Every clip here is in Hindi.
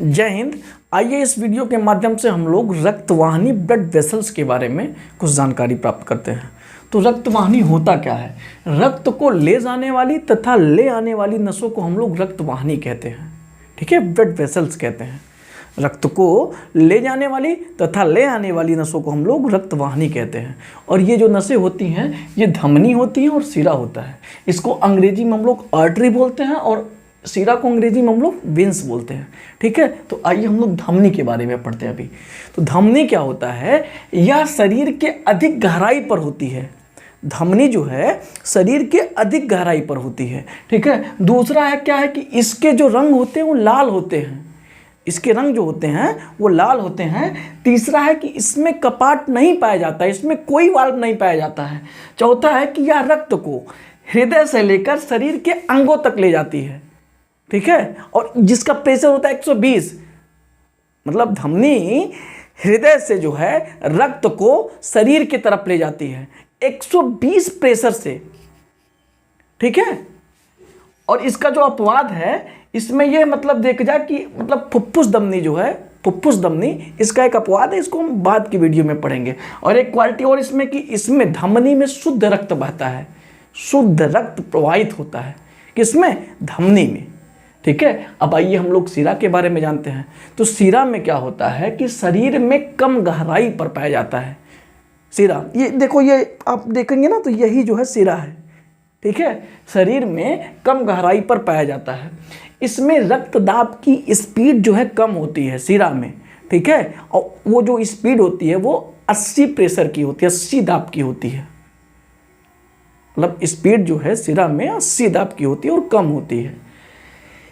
जय हिंद। आइए इस वीडियो के माध्यम से हम लोग रक्तवाहिनी ब्लड वेसल्स के बारे में कुछ जानकारी प्राप्त करते हैं। तो रक्तवाहिनी होता क्या है? रक्त को ले जाने वाली तथा ले आने वाली नसों को हम लोग रक्तवाहिनी कहते हैं। ठीक है, ब्लड वेसल्स कहते हैं। रक्त को ले जाने वाली तथा ले आने वाली नसों को हम लोग रक्तवाहिनी कहते हैं। और ये जो नसें होती हैं ये धमनी होती हैं और सिरा होता है। इसको अंग्रेजी में हम लोग आर्टरी बोलते हैं और सिरा को अंग्रेजी में हम लोग वेंस बोलते हैं। ठीक है, तो आइए हम लोग धमनी के बारे में पढ़ते हैं अभी। तो धमनी क्या होता है? यह शरीर के अधिक गहराई पर होती है। धमनी जो है शरीर के अधिक गहराई पर होती है। ठीक है, दूसरा है क्या है कि इसके जो रंग होते हैं वो लाल होते हैं। इसके रंग जो होते हैं वो लाल होते हैं। तीसरा है कि इसमें कपाट नहीं पाया जाता है, इसमें कोई वाल्व नहीं पाया जाता है। चौथा है कि यह रक्त को हृदय से लेकर शरीर के अंगों तक ले जाती है। ठीक है, और जिसका प्रेशर होता है 120। मतलब धमनी हृदय से जो है रक्त को शरीर की तरफ ले जाती है 120 प्रेशर से। ठीक है, और इसका जो अपवाद है इसमें ये मतलब देख जा कि मतलब फुफ्फुस धमनी जो है, फुफ्फुस धमनी इसका एक अपवाद है, इसको हम बाद की वीडियो में पढ़ेंगे। और एक क्वालिटी और इसमें कि इसमें धमनी में शुद्ध रक्त बहता है, शुद्ध रक्त प्रवाहित होता है। किसमें? धमनी में। ठीक है, अब आइए हम लोग सिरा के बारे में जानते हैं। तो सिरा में क्या होता है कि शरीर में कम गहराई पर पाया जाता है सिरा। ये देखो, ये आप देखेंगे ना तो यही जो है सिरा है। ठीक है, शरीर में कम गहराई पर पाया जाता है। इसमें रक्त दाब की स्पीड जो है कम होती है सिरा में। ठीक है, और वो जो स्पीड होती है वो 80 प्रेशर की होती है, 80 दाब की होती है। मतलब स्पीड जो है सिरा में 80 दाब की होती है और कम होती है।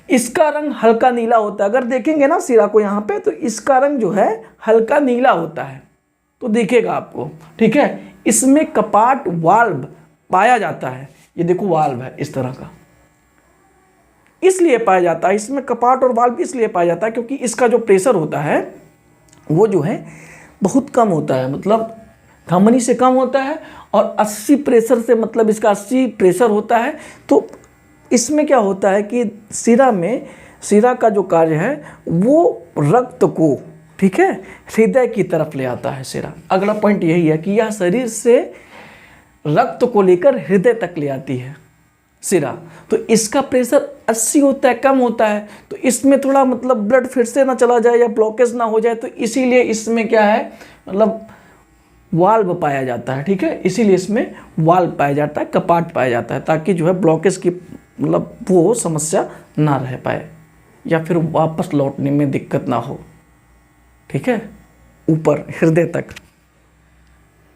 इसका रंग हल्का नीला होता है। अगर देखेंगे ना सिरा को यहाँ पे तो इसका रंग जो है हल्का नीला होता है, तो दिखेगा आपको। ठीक है, इसमें कपाट वाल्व पाया जाता है। ये देखो वाल्व है इस तरह का, इसलिए पाया जाता है। इसमें कपाट और वाल्व इसलिए पाया जाता है क्योंकि इसका जो प्रेशर होता है वो जो है बहुत कम होता है, मतलब धमनी से कम होता है। और 80 प्रेशर से मतलब इसका 80 प्रेशर होता है। तो इसमें क्या होता है कि सिरा में, सिरा का जो कार्य है वो रक्त को, ठीक है, हृदय की तरफ ले आता है सिरा। अगला पॉइंट यही है कि यह शरीर से रक्त को लेकर हृदय तक ले आती है सिरा। तो इसका प्रेशर 80 होता है, कम होता है। तो इसमें थोड़ा मतलब ब्लड फिर से ना चला जाए या ब्लॉकेज ना हो जाए, तो इसीलिए इसमें क्या है मतलब वाल्व पाया जाता है। ठीक है, इसीलिए इसमें वाल्व पाया जाता है, कपाट पाया जाता है, ताकि जो है ब्लॉकेज की मतलब वो समस्या ना रह पाए या फिर वापस लौटने में दिक्कत ना हो। ठीक है, ऊपर हृदय तक।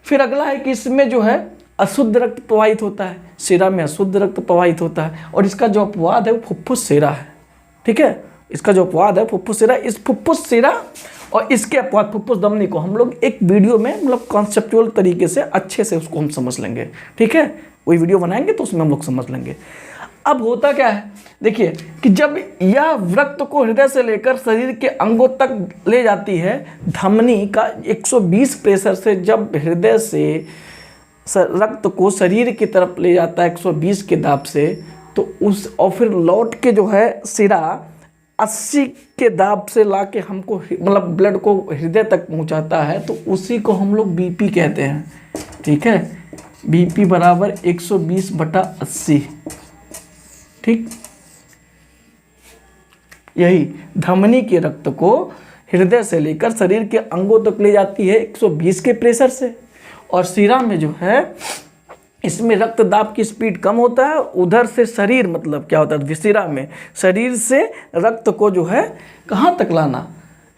फिर अगला है कि इसमें जो है अशुद्ध रक्त प्रवाहित होता है। सिरा में अशुद्ध रक्त प्रवाहित होता है और इसका जो अपवाद है वो फुफ्फुस सिरा है। ठीक है, इसका जो अपवाद है फुफ्फुस सिरा। इस फुफ्फुस सिरा और इसके अपवाद फुफ्फुस धमनी को हम लोग एक वीडियो में मतलब कॉन्सेप्चुअल तरीके से अच्छे से उसको हम समझ लेंगे। ठीक है, वही वीडियो बनाएंगे तो उसमें हम लोग समझ लेंगे। अब होता क्या है, देखिए कि जब यह रक्त को हृदय से लेकर शरीर के अंगों तक ले जाती है, धमनी का 120 प्रेशर से जब हृदय से रक्त को शरीर की तरफ ले जाता है 120 के दाब से, तो उस और फिर लौट के जो है सिरा 80 के दाब से ला के हमको मतलब ब्लड को हृदय तक पहुंचाता है, तो उसी को हम लोग बीपी कहते हैं। ठीक है, बीपी बराबर 120/80। ठीक, यही धमनी के रक्त को हृदय से लेकर शरीर के अंगों तक ले जाती है 120 के प्रेशर से। और सिरा में जो है इसमें रक्त दाब की स्पीड कम होता है। उधर से शरीर मतलब क्या होता है, सिरा में शरीर से रक्त को जो है कहाँ तक लाना,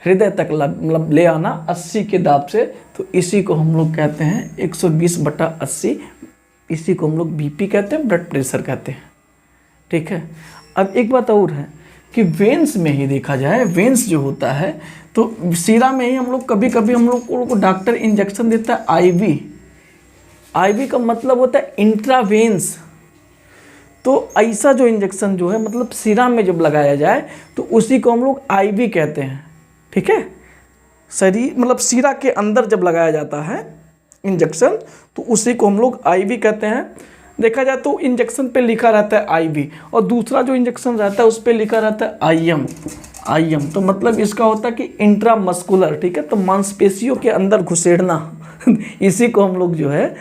हृदय तक मतलब ले आना 80 के दाब से। तो इसी को हम लोग कहते हैं 120/80। इसी को हम लोग बीपी कहते हैं, ब्लड प्रेशर कहते हैं। ठीक है, अब एक बात और है कि वेंस में ही देखा जाए, वेंस जो होता है तो सिरा में ही हम लोग कभी कभी हम लोग को डॉक्टर इंजेक्शन देता है आईवी। आईवी का मतलब होता है इंट्रावेंस। तो ऐसा जो इंजेक्शन जो है मतलब सिरा में जब लगाया जाए तो उसी को हम लोग आईवी कहते हैं। ठीक है, शरीर मतलब सिरा के अंदर जब लगाया जाता है इंजेक्शन तो उसी को हम लोग आईवी कहते हैं। देखा जाए तो इंजेक्शन पे लिखा रहता है आईवी, और दूसरा जो इंजेक्शन रहता है उस पे लिखा रहता है आईएम। आईएम तो मतलब इसका होता है कि इंट्रामस्कुलर, ठीक है, तो मांसपेशियों के अंदर घुसेड़ना इसी को हम लोग जो है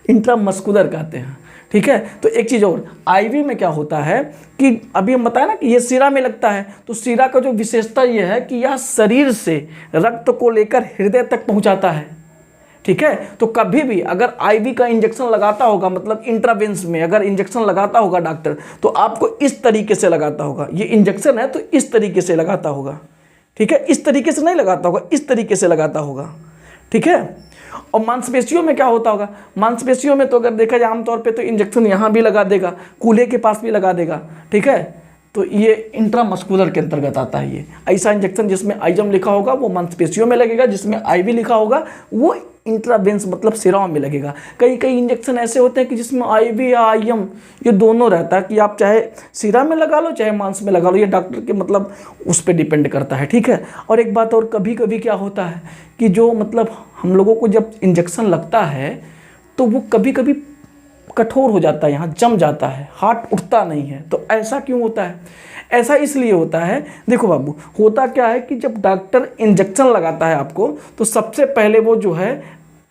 इंट्रामस्कुलर कहते हैं, ठीक है। तो एक चीज़ और, आईवी में क्या होता है कि अभी हम बताया ना कि ये सिरा में लगता है, तो सिरा का जो विशेषता ये है कि यह शरीर से रक्त को लेकर हृदय तक पहुंचाता है, ठीक है। तो कभी भी अगर आईवी का इंजेक्शन लगाता होगा, मतलब इंट्रावेंस में अगर इंजेक्शन लगाता होगा डॉक्टर, तो आपको इस तरीके से लगाता होगा। ये इंजेक्शन है तो इस तरीके से लगाता होगा, ठीक है, इस तरीके से नहीं लगाता होगा, इस तरीके से लगाता होगा, ठीक है। और मांसपेशियों में क्या होता होगा, मांसपेशियों में तो अगर देखा जाए आमतौर पे तो इंजेक्शन यहाँ भी लगा देगा, कूल्हे के पास भी लगा देगा, ठीक है। तो ये इंट्रामस्कुलर के अंतर्गत आता है। ये ऐसा इंजेक्शन जिसमें आईएम लिखा होगा वो मांसपेशियों में लगेगा, जिसमें आईवी लिखा होगा वो इंट्रावेंस मतलब सिराओं में लगेगा। कई कई इंजेक्शन ऐसे होते हैं कि जिसमें आईवी या आईएम ये दोनों रहता है, कि आप चाहे सिरा में लगा लो चाहे मांस में लगा लो, ये डॉक्टर के मतलब उस पर डिपेंड करता है, ठीक है। और एक बात और, कभी कभी क्या होता है कि जो मतलब हम लोगों को जब इंजेक्शन लगता है तो वो कभी कभी कठोर हो जाता है, यहाँ जम जाता है, हाथ उठता नहीं है। तो ऐसा क्यों होता है? ऐसा इसलिए होता है, देखो बाबू, होता क्या है कि जब डॉक्टर इंजेक्शन लगाता है आपको, तो सबसे पहले वो जो है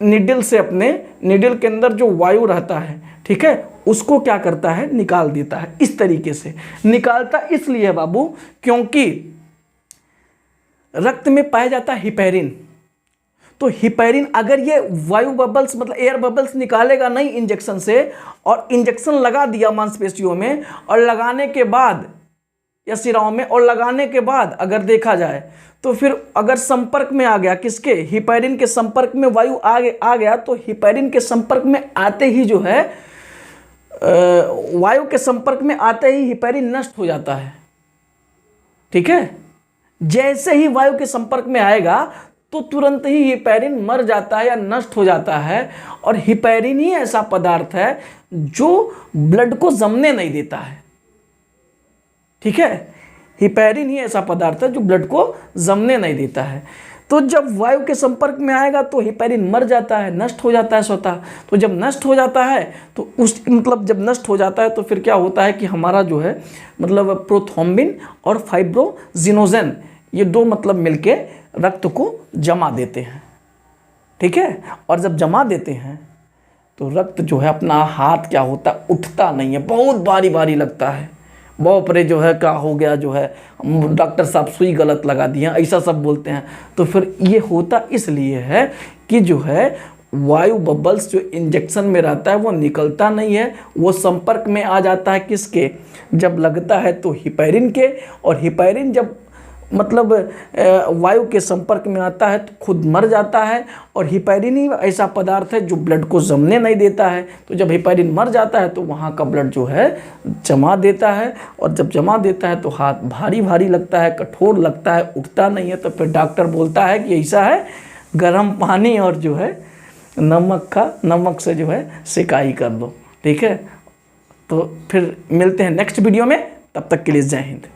निडल से, अपने निडल के अंदर जो वायु रहता है, ठीक है, उसको क्या करता है, निकाल देता है। इस तरीके से निकालता इसलिए बाबू क्योंकि रक्त में पाया जाता है हिपैरिन। तो हिपैरिन अगर ये वायु बबल्स मतलब एयर बबल्स निकालेगा नहीं इंजेक्शन से, और इंजेक्शन लगा दिया मांसपेशियों में, और लगाने के बाद या सिराओं में, और लगाने के बाद अगर देखा जाए तो फिर अगर संपर्क में आ गया, किसके, हिपैरिन के संपर्क में वायु आ गया, तो हिपैरिन के संपर्क में आते ही जो है वायु के संपर्क में आते ही हिपैरिन नष्ट हो जाता है, ठीक है। जैसे ही वायु के संपर्क में आएगा तो तुरंत ही हिपैरिन मर जाता है या नष्ट हो जाता है। और हिपैरिन ही ऐसा पदार्थ है जो ब्लड को जमने नहीं देता है, ठीक है। हिपैरिन ही ऐसा पदार्थ है जो ब्लड को जमने नहीं देता है। तो जब वायु के संपर्क में आएगा तो हिपैरिन मर जाता है, नष्ट हो जाता है स्वतः। तो जब नष्ट हो जाता है तो उस मतलब जब नष्ट हो जाता है तो फिर क्या होता है कि हमारा जो है मतलब प्रोथ्रोम्बिन और फाइब्रोजिनोजेन ये दो मतलब मिलके रक्त को जमा देते हैं, ठीक है। और जब जमा देते हैं तो रक्त जो है अपना हाथ क्या होता है, उठता नहीं है, बहुत भारी भारी लगता है। बाप रे जो है क्या हो गया, जो है डॉक्टर साहब सुई गलत लगा दिए, ऐसा सब बोलते हैं। तो फिर ये होता इसलिए है कि जो है वायु बबल्स जो इंजेक्शन में रहता है वो निकलता नहीं है, वो संपर्क में आ जाता है किसके, जब लगता है तो हिपैरिन के। और हिपैरिन जब मतलब वायु के संपर्क में आता है तो खुद मर जाता है। और हिपैरिन ही ऐसा पदार्थ है जो ब्लड को जमने नहीं देता है। तो जब हिपैरिन मर जाता है तो वहाँ का ब्लड जो है जमा देता है, और जब जमा देता है तो हाथ भारी भारी लगता है, कठोर लगता है, उठता नहीं है। तो फिर डॉक्टर बोलता है कि ऐसा है, गर्म पानी और जो है नमक से जो है सिकाई कर दो, ठीक है। तो फिर मिलते हैं नेक्स्ट वीडियो में, तब तक के लिए जय हिंद।